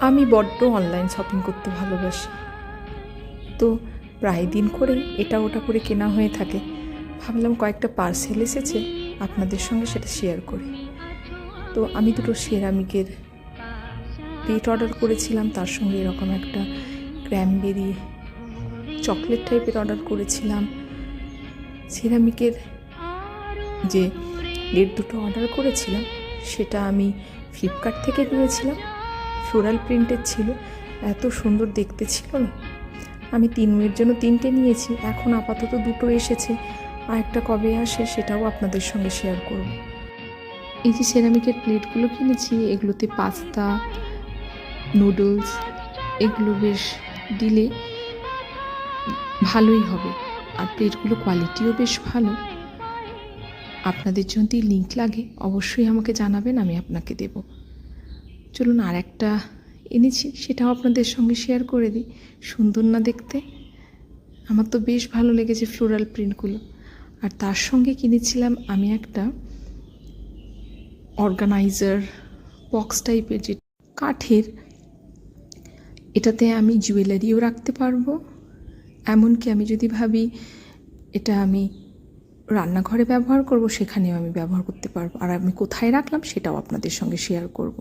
আমি বড্ড online shopping করতে ভালোবাসি, তো প্রায় দিন করে এটা ওটা করে কেনা হয়ে থাকে। ভাবলাম কয়েকটা পার্সেল এসেছে, আপনাদের সঙ্গে সেটা শেয়ার করি। তো আমি দুটো সেরামিকের প্লেট অর্ডার করেছিলাম, তার সঙ্গে এরকম একটা ক্র্যানবেরি চকলেট টাইপের অর্ডার করেছিলাম। সেরামিকের যে প্লেট দুটো অর্ডার করেছিলাম সেটা আমি ফ্লিপকার্ট থেকে নিয়েছিলাম, ফ্লোরাল প্রিন্টের ছিল, এত সুন্দর দেখতে ছিল না। আমি 3 মেয়ের জন্য 3টে নিয়েছি, এখন আপাতত 2টো এসেছে, আর একটা কবে আসে সেটাও আপনাদের সঙ্গে শেয়ার করব। এই যে সেরামিকের প্লেটগুলো কিনেছি, এগুলোতে পাস্তা, নুডলস এগুলো বেশ দিলে ভালোই হবে, আর প্লেটগুলো কোয়ালিটিও বেশ ভালো। আপনাদের যদি লিংক লাগে অবশ্যই আমাকে জানাবেন, আমি আপনাকে দেব। চলুন আর একটা এনেছি, সেটাও আপনাদের সঙ্গে শেয়ার করে দিই। সুন্দর না দেখতে? আমার তো বেশ ভালো লেগেছে ফ্লোরাল প্রিন্টগুলো। আর তার সঙ্গে কিনেছিলাম আমি একটা অর্গানাইজার বক্স টাইপের, যে কাঠের। এটাতে আমি জুয়েলারিও রাখতে পারবো, এমনকি আমি যদি ভাবি এটা আমি রান্নাঘরে ব্যবহার করব, সেখানেও আমি ব্যবহার করতে পারবো। আর আমি কোথায় রাখলাম সেটাও আপনাদের সঙ্গে শেয়ার করব।